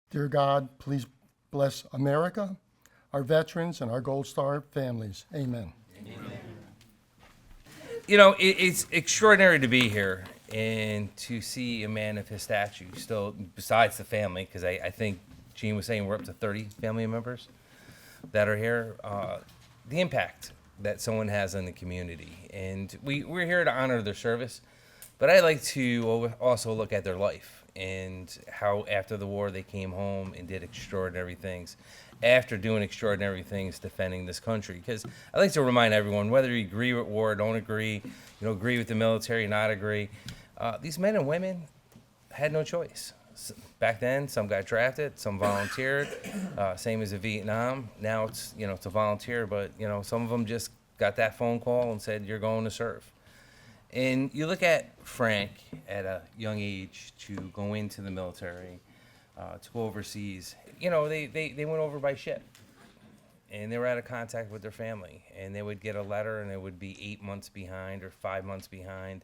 Dear God, please bless America, our veterans, and our Gold Star families. Amen. You know, it's extraordinary to be here and to see a man of his stature still, besides the family, because I think Gene was saying we're up to 30 family members that are here. The impact that someone has on the community. And we're here to honor their service, but I like to also look at their life and how after the war they came home and did extraordinary things. After doing extraordinary things defending this country. Because I like to remind everyone, whether you agree with war, don't agree, agree with the military, not agree, these men and women had no choice. Back then, some got drafted, some volunteered, same as in Vietnam. Now it's, it's a volunteer, but, some of them just got that phone call and said, you're going to serve. And you look at Frank at a young age to go into the military, to go overseas. They went over by ship, and they were out of contact with their family, and they would get a letter, and it would be 8 months behind or 5 months behind,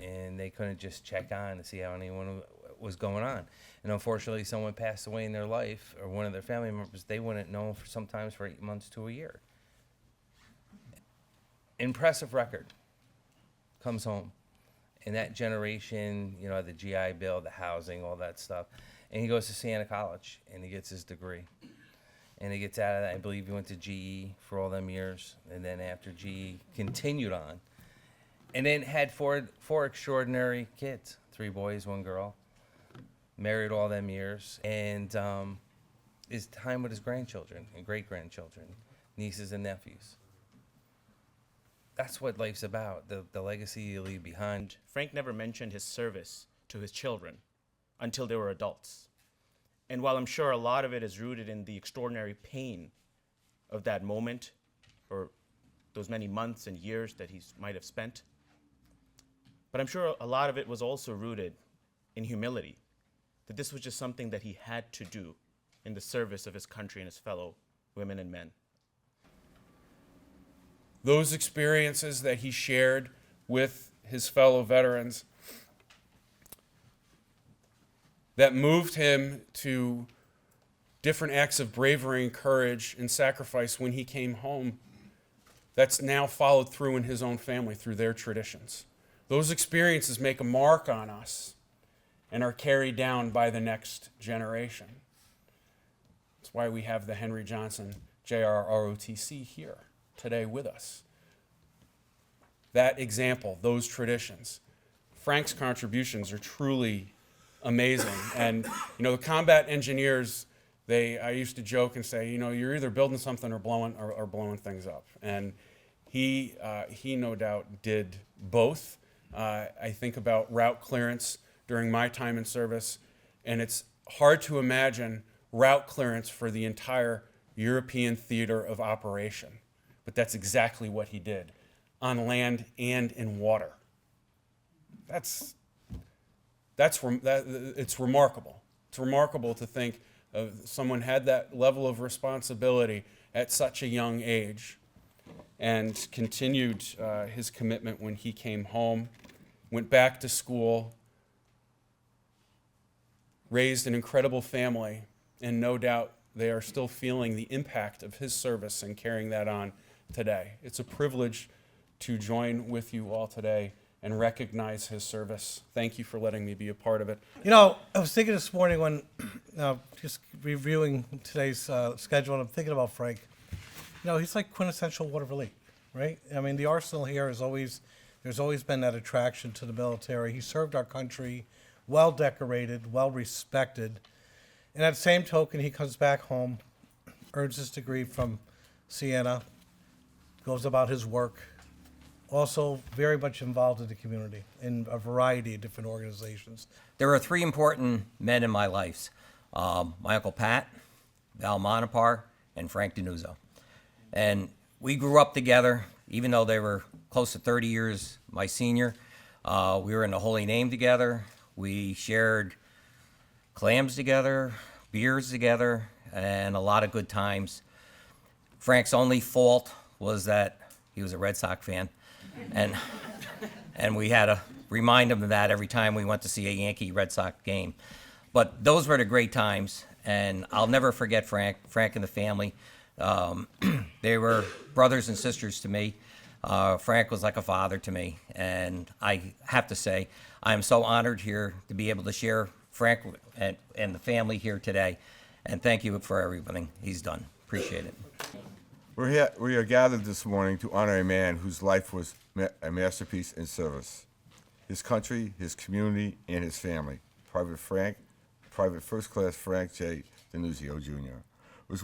and they couldn't just check on to see how anyone was going on. And unfortunately, someone passed away in their life, or one of their family members, they wouldn't know for sometimes for 8 months to a year. Impressive record. Comes home. And that generation, the GI Bill, the housing, all that stuff. And he goes to Siena College, and he gets his degree. And he gets out of that. I believe he went to GE for all them years. And then after GE, continued on. And then had four extraordinary kids, 3 boys, 1 girl. Married all them years. And his time with his grandchildren and great-grandchildren, nieces and nephews. That's what life's about, the legacy you leave behind. Frank never mentioned his service to his children until they were adults. And while I'm sure a lot of it is rooted in the extraordinary pain of that moment or those many months and years that he might have spent, but I'm sure a lot of it was also rooted in humility, that this was just something that he had to do in the service of his country and his fellow women and men. Those experiences that he shared with his fellow veterans that moved him to different acts of bravery and courage and sacrifice when he came home, that's now followed through in his own family through their traditions. Those experiences make a mark on us and are carried down by the next generation. That's why we have the Henry Johnson JRROTC here today with us. That example, those traditions. Frank's contributions are truly amazing. And, the combat engineers, I used to joke and say, you're either building something or blowing things up. And he no doubt did both. I think about route clearance during my time in service, and it's hard to imagine route clearance for the entire European theater of operation. But that's exactly what he did, on land and in water. It's remarkable. It's remarkable to think of someone had that level of responsibility at such a young age and continued his commitment when he came home, went back to school, raised an incredible family, and no doubt they are still feeling the impact of his service and carrying that on today. It's a privilege to join with you all today and recognize his service. Thank you for letting me be a part of it. I was thinking this morning when just reviewing today's schedule, and I'm thinking about Frank. He's like quintessential Waterville elite, right? I mean, the arsenal here there's always been that attraction to the military. He served our country, well decorated, well respected. And at the same token, he comes back home, earns his degree from Siena, goes about his work, also very much involved in the community in a variety of different organizations. There are 3 important men in my life. My Uncle Pat, Val Monopar, and Frank DiNuzzo. And we grew up together, even though they were close to 30 years my senior. We were in the Holy Name together. We shared clams together, beers together, and a lot of good times. Frank's only fault was that he was a Red Sox fan. And we had to remind him of that every time we went to see a Yankee-Red Sox game. But those were the great times, and I'll never forget Frank and the family. They were brothers and sisters to me. Frank was like a father to me, and I have to say, I'm so honored here to be able to share Frank and the family here today, and thank you for everything he's done. Appreciate it. We are gathered this morning to honor a man whose life was a masterpiece in service. His country, his community, and his family. Private First Class Frank J. DiNuzzo Jr. was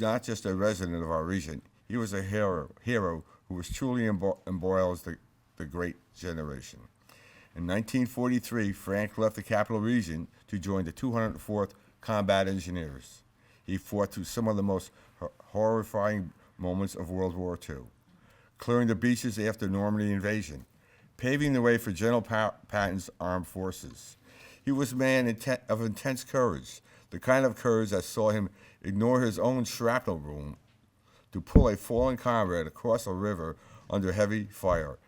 not just a resident of our region. He was a hero who was truly embroiled the great generation. In 1943, Frank left the Capital Region to join the 204th Combat Engineers. He fought through some of the most horrifying moments of World War II, clearing the beaches after Normandy invasion, paving the way for General Patton's armed forces. He was a man of intense courage, the kind of courage that saw him ignore his own shrapnel wound to pull a fallen comrade across a river under heavy fire,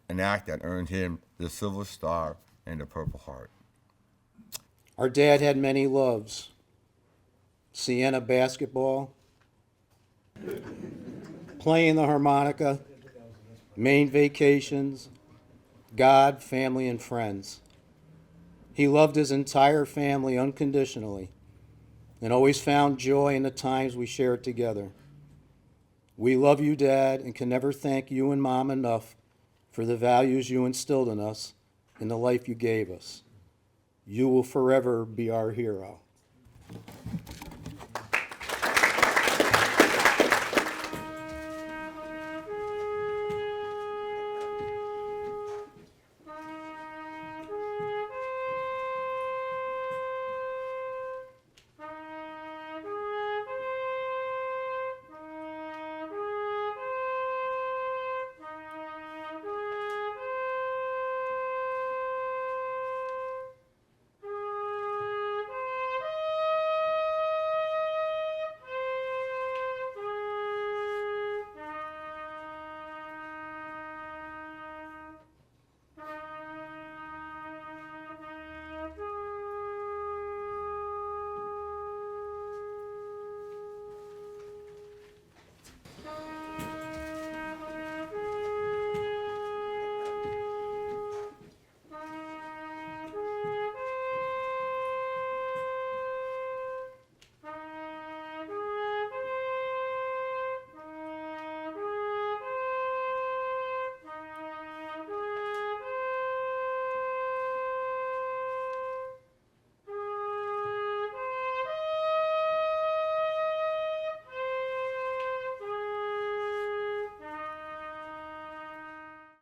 an act that earned him the Silver Star and the Purple Heart. Our dad had many loves. Sienna basketball, playing the harmonica, Maine vacations, God, family, and friends. He loved his entire family unconditionally and always found joy in the times we shared together. We love you, Dad, and can never thank you and Mom enough for the values you instilled in us and the life you gave us. You will forever be our hero.